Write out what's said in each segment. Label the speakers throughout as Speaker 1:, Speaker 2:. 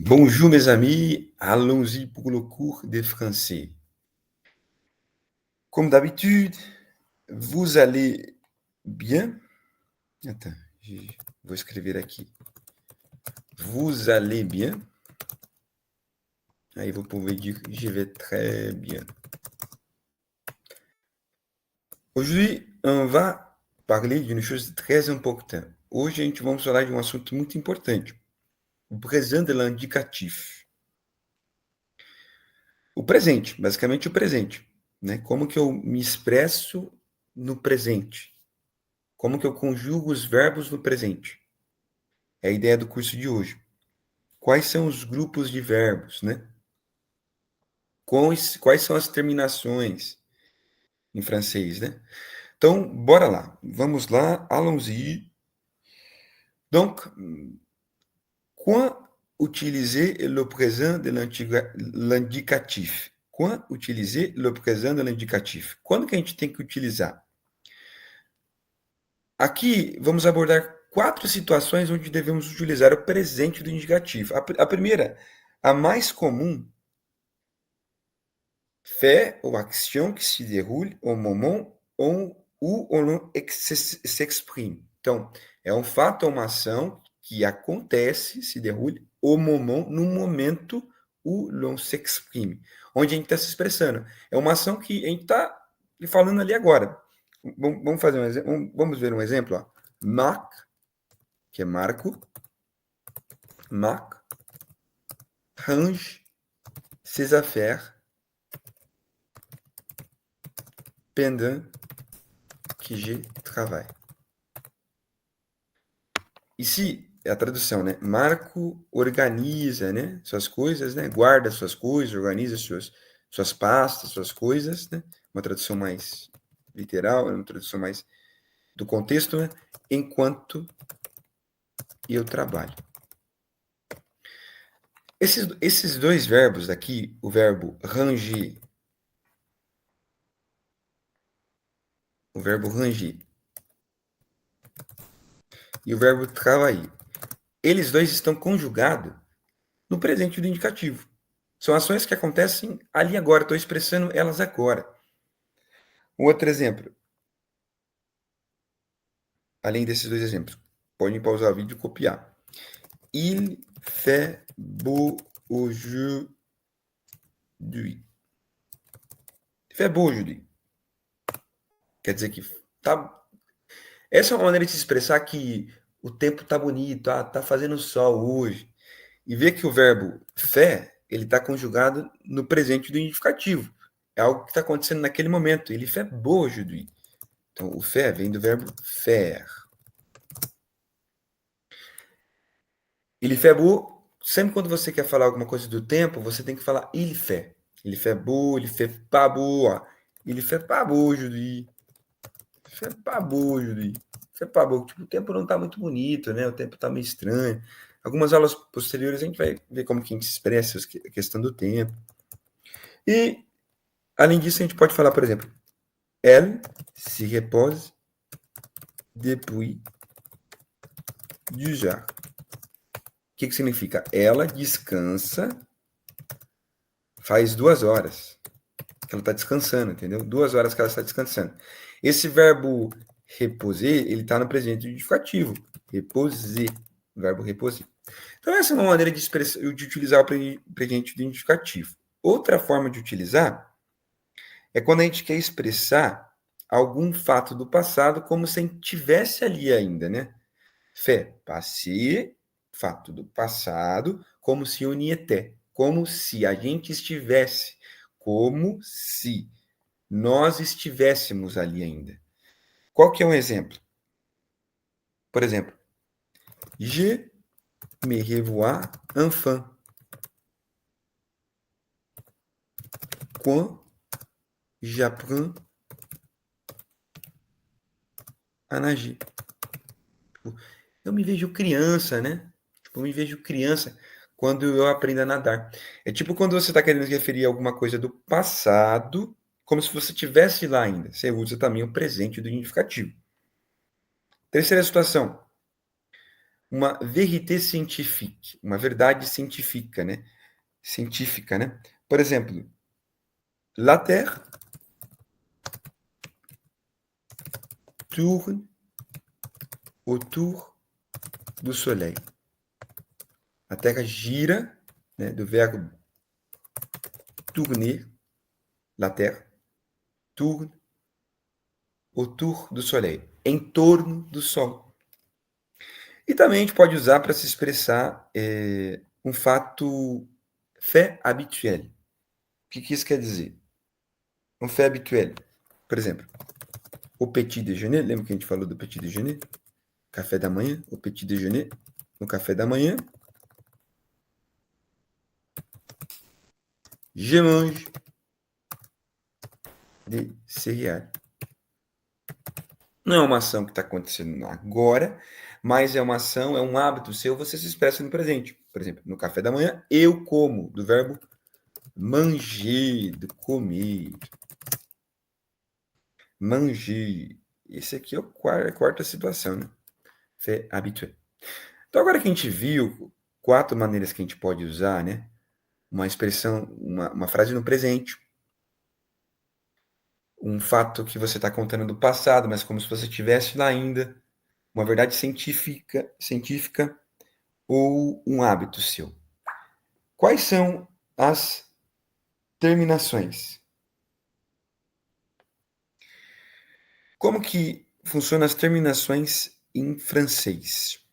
Speaker 1: Bonjour mes amis, allons-y pour le cours de français. Comme d'habitude, vous allez bien. Attends, je vou escrever aqui. Vous allez bien. Aí vous pouvez dire je vais très bien. Aujourd'hui, on va parler d'une chose très importante. Hoje a gente vamos falar de um assunto muito importante. O présent de l'indicatif. O presente, basicamente o presente, né? Como que eu me expresso no presente? Como que eu conjugo os verbos no presente? É a ideia do curso de hoje. Quais são os grupos de verbos, né? Quais são as terminações em francês, né? Então, bora lá. Vamos lá, allons-y. Donc, quand utiliser le présent de l'indicatif? Quand utiliser le présent de l'indicatif? Quando que a gente tem que utilizar? Aqui vamos abordar 4 situações onde devemos utilizar o presente do indicativo. A primeira, a mais comum, fait ou action que se déroule au moment où on s'exprime. Então, é um fato ou uma ação que acontece, se derrule, au moment, no momento où l'on s'exprime. Onde a gente está se expressando. É uma ação que a gente está falando ali agora. Vamos fazer um exemplo. Vamos ver um exemplo. Ó. Marc, que é Marco. Marc range ses affaires pendant que je travaille. Ici é a tradução, né? Marco organiza, né? Suas coisas, né? Guarda suas coisas, organiza suas pastas, suas coisas, né? Uma tradução mais literal, uma tradução mais do contexto, né? Enquanto eu trabalho. Esses dois verbos daqui, o verbo ranger, e o verbo travailler, eles dois estão conjugados no presente do indicativo. São ações que acontecem ali agora, estou expressando elas agora. Um outro exemplo, além desses dois exemplos, podem pausar o vídeo e copiar. Il fait beau aujourd'hui. Il fait beau aujourd'hui. Quer dizer que tá. Essa é uma maneira de se expressar que o tempo tá bonito, tá fazendo sol hoje. E ver que o verbo fait, ele está conjugado no presente do indicativo. É algo que está acontecendo naquele momento. Ele fait beau aujourd'hui. Então, o fait vem do verbo faire. Il fait beau, sempre quando você quer falar alguma coisa do tempo, você tem que falar il fait. Il fait beau, il fait pas beau. Ó. Il fait pas beau aujourd'hui. Il fait pas beau aujourd'hui. Il fait pas beau. Tipo, o tempo não está muito bonito, né? O tempo está meio estranho. Algumas aulas posteriores a gente vai ver como que a gente expressa a questão do tempo. E, além disso, a gente pode falar, por exemplo, elle se repose depuis 2 heures. O que significa? Ela descansa faz 2 horas que ela está descansando, entendeu? 2 horas que ela está descansando. Esse verbo reposer, ele está no presente indicativo. Reposer. Verbo reposer. Então, essa é uma maneira de utilizar o presente indicativo. Outra forma de utilizar é quando a gente quer expressar algum fato do passado como se a gente estivesse ali ainda, né? Fait passé, fato do passado, como se on y était, como se a gente estivesse, como se nós estivéssemos ali ainda. Qual que é um exemplo? Por exemplo, je me revois enfin quand j'apprends a nager. Eu me vejo criança, né? Eu me vejo criança quando eu aprendo a nadar. É tipo quando você está querendo referir a alguma coisa do passado, como se você estivesse lá ainda. Você usa também o presente do indicativo. Terceira situação. uma vérité scientifique, uma verdade científica, né? Científica, né? Por exemplo, la Terre tourne autour do Soleil. A Terra gira, né, do verbo tourner, la Terre tourne autour do Soleil, em torno do Sol. E também a gente pode usar para se expressar um fato fait habituel. O que isso quer dizer? Um fait habituel. Por exemplo, o petit déjeuner, lembra que a gente falou do petit déjeuner? Café da manhã, o petit déjeuner. No café da manhã, je mange des céréales. Não é uma ação que está acontecendo agora, mas é uma ação, é um hábito seu, você se expressa no presente. Por exemplo, no café da manhã, eu como, do verbo manger, do comer. Manger. Esse aqui é a quarta situação, né? Fait habituel. Então, agora que a gente viu 4 maneiras que a gente pode usar, né? Uma expressão, uma frase no presente, um fato que você está contando do passado, mas como se você estivesse lá ainda, uma verdade científica ou um hábito seu. Quais são as terminações? Como que funcionam as terminações em francês?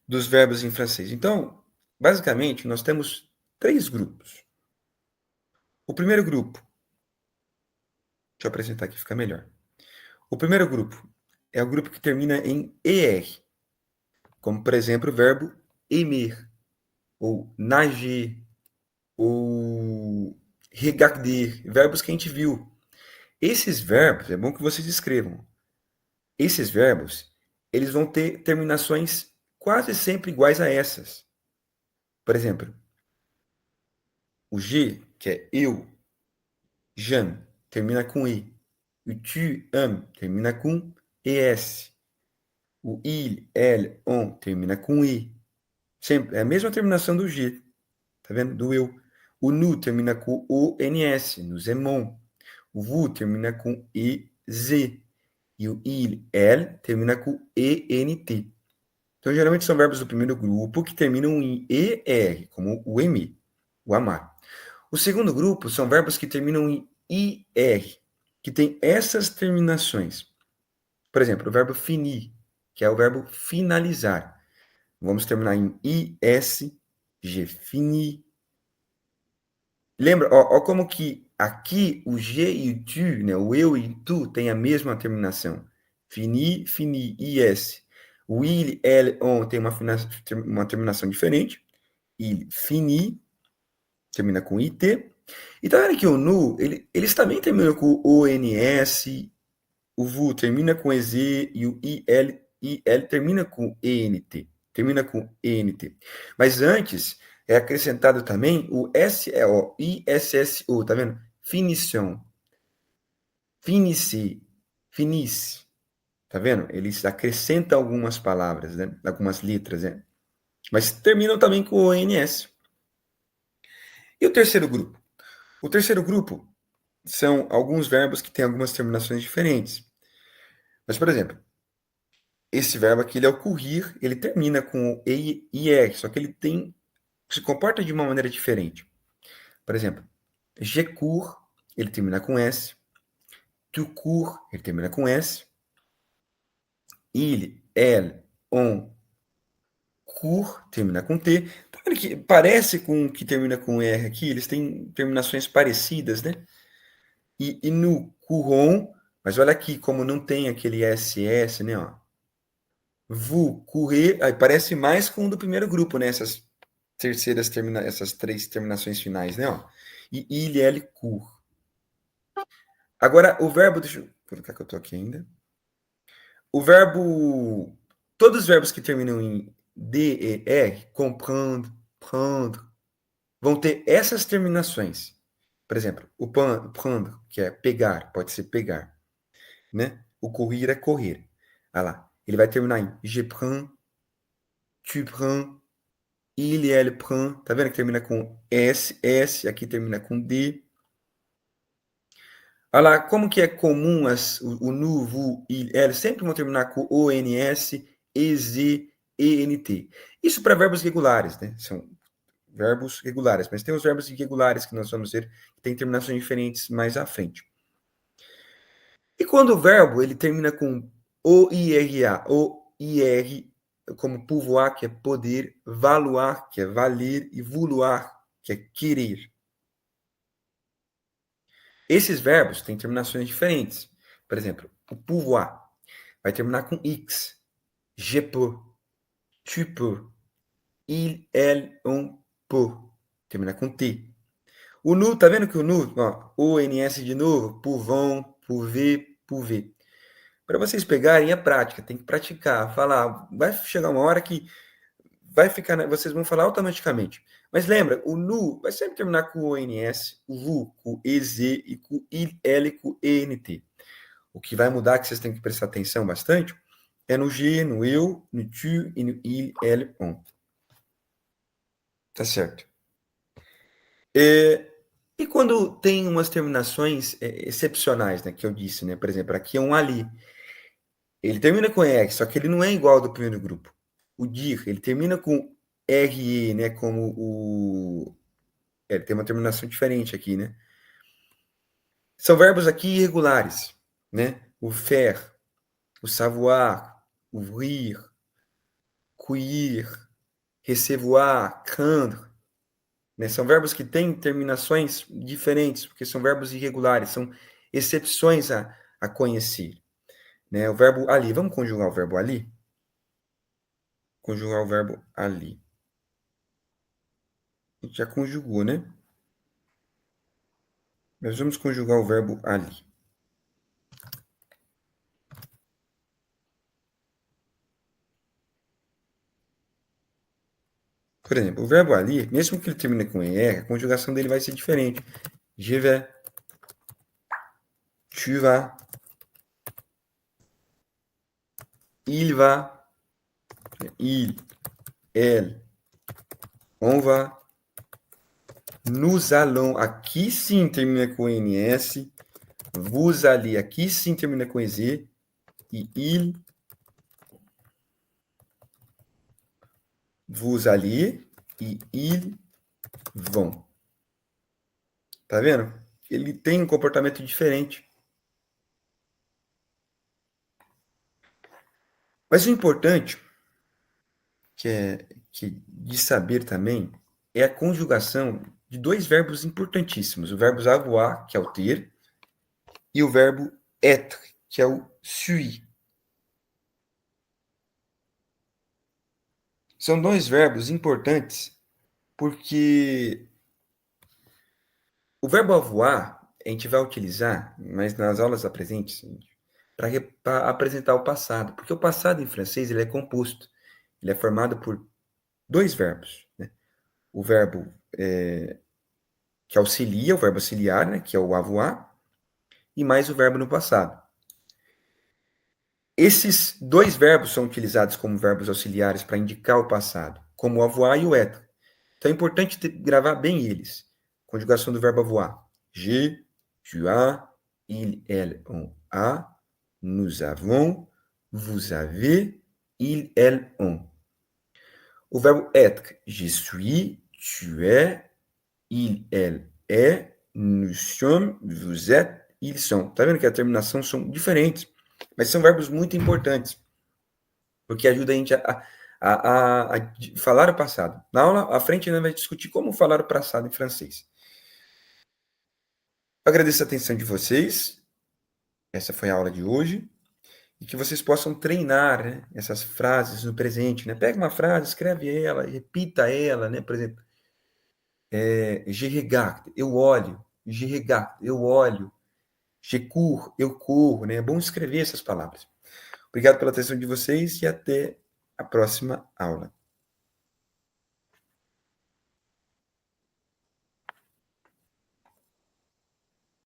Speaker 1: Dos verbos em francês. Então, basicamente, nós temos 3 grupos. O primeiro grupo, deixa eu apresentar aqui, fica melhor. O primeiro grupo é o grupo que termina em ER, como, por exemplo, o verbo aimer, ou nager, ou regarder, verbos que a gente viu. Esses verbos, é bom que vocês escrevam. Esses verbos, eles vão ter terminações quase sempre iguais a essas. Por exemplo, o G, que é eu, j'aime, termina com E. O tu aimes termina com ES. O il, elle, on termina com E. Sempre, é a mesma terminação do G, tá vendo? Do eu. O nous termina com ONS, nous aimons. O vous termina com EZ. E o il, elle termina com ENT. Então, geralmente são verbos do primeiro grupo que terminam em ER, como o aimer, o amar. O segundo grupo são verbos que terminam em IR, que tem essas terminações. Por exemplo, o verbo finir, que é o verbo finalizar. Vamos terminar em IS, G, fini. Lembra, ó como que aqui o G e o tu, né, o eu e o tu, tem a mesma terminação. Fini, fini, IS. O il, elle, on tem uma terminação diferente. Il, fini, termina com IT. E tá vendo que o nu, eles também terminam com ONS, o VU termina com EZ e o IL termina com ENT. Termina com ENT. Mas antes é acrescentado também o SEO, ISSO, tá vendo? Finition, finice, finice. Tá vendo? Eles acrescentam algumas palavras, né? Algumas letras, né? Mas terminam também com ONS. E o terceiro grupo? O terceiro grupo são alguns verbos que têm algumas terminações diferentes. Mas, por exemplo, esse verbo aqui, ele é o courir, ele termina com o EIR, só que ele se comporta de uma maneira diferente. Por exemplo, je cours, ele termina com S. Tu cours, ele termina com S. Il, elle, on, court, termina com T. Tá vendo que parece com o que termina com R aqui, eles têm terminações parecidas, né? E no courons, mas olha aqui como não tem aquele SS, né? Ó. Vous courez, aí parece mais com o do primeiro grupo, né? Essas 3 terminações finais, né? Ó. E il, elle, court. Agora, o verbo, deixa eu colocar que eu tô aqui ainda. O verbo, todos os verbos que terminam em D, E, R, comprendre, prendre, vão ter essas terminações. Por exemplo, o prendre, que é pegar, pode ser pegar, né? O courir é correr. Olha lá, ele vai terminar em je prends, tu prends, il, elle prend. Tá vendo que termina com S, S, aqui termina com D. Olha lá, como que é comum o nu, vu, il, elle, sempre vão terminar com ONS, EZ, ENT. Isso para verbos regulares, né? São verbos regulares, mas tem os verbos irregulares que nós vamos ver, que tem terminações diferentes mais à frente. E quando o verbo ele termina com OIRA, OIR, como pouvoir, que é poder, valoir, que é valer, e vouloir, que é querer. Esses verbos têm terminações diferentes. Por exemplo, o pouvoir vai terminar com X. Je peux, tu peux, il, elle, on peut. Termina com T. O nu, tá vendo que o nu, ó, ONS de novo, pouvons, pouvez, pouvez. Para vocês pegarem a prática, tem que praticar, falar. Vai chegar uma hora que vai ficar, vocês vão falar automaticamente. Mas lembra, o nu vai sempre terminar com o ONS, o VU com EZ e com IL, L com ENT. O que vai mudar, que vocês têm que prestar atenção bastante, é no G, no eu, no tu e no il, elle, on. Tá certo. E quando tem umas terminações excepcionais, né, que eu disse, né? Por exemplo, aqui é um ali. Ele termina com R, só que ele não é igual ao do primeiro grupo. O dir, ele termina com RE, né? Como o. Ele tem uma terminação diferente aqui, né? São verbos aqui irregulares, né? O faire, o savoir, ouvrir, cuire, recevoir, craindre. Né? São verbos que têm terminações diferentes, porque são verbos irregulares, são exceções a conhecer. Né? O verbo ali, vamos conjugar o verbo ali? Conjugar o verbo ali. A gente já conjugou, né? Nós vamos conjugar o verbo ali. Por exemplo, o verbo ali, mesmo que ele termine com ER, a conjugação dele vai ser diferente. Je vais, tu vas, il va, il, elle, on va, nous allons, aqui sim termina com NS, vous allez, aqui sim termina com EZ, e il, vous allez, e ils vão. Tá vendo? Ele tem um comportamento diferente. Mas o importante que de saber também é a conjugação de dois verbos importantíssimos: o verbo avoir, que é o ter, e o verbo être, que é o suis. São dois verbos importantes porque o verbo avoir a gente vai utilizar, mas nas aulas presentes, para apresentar o passado, porque o passado em francês ele é composto, ele é formado por dois verbos, né? O verbo que auxilia, o verbo auxiliar, né, que é o avoir, e mais o verbo no passado. Esses dois verbos são utilizados como verbos auxiliares para indicar o passado, como o avoir e o être. Então é importante gravar bem eles. Conjugação do verbo avoir. Je, tu as, il, elle, on a, nous avons, vous avez, il, elle, on. O verbo être. Je suis, tu es, il, elle, est, nous sommes, vous êtes, ils sont. Tá vendo que a terminação são diferentes, mas são verbos muito importantes, porque ajuda a gente a falar o passado. Na aula à frente, a gente vai discutir como falar o passado em francês. Agradeço a atenção de vocês. Essa foi a aula de hoje. E que vocês possam treinar, né, essas frases no presente. Né? Pega uma frase, escreve ela, repita ela. Né? Por exemplo, je regarde, eu olho. Je regarde, eu olho. Je cours, eu corro. Né? É bom escrever essas palavras. Obrigado pela atenção de vocês e até a próxima aula.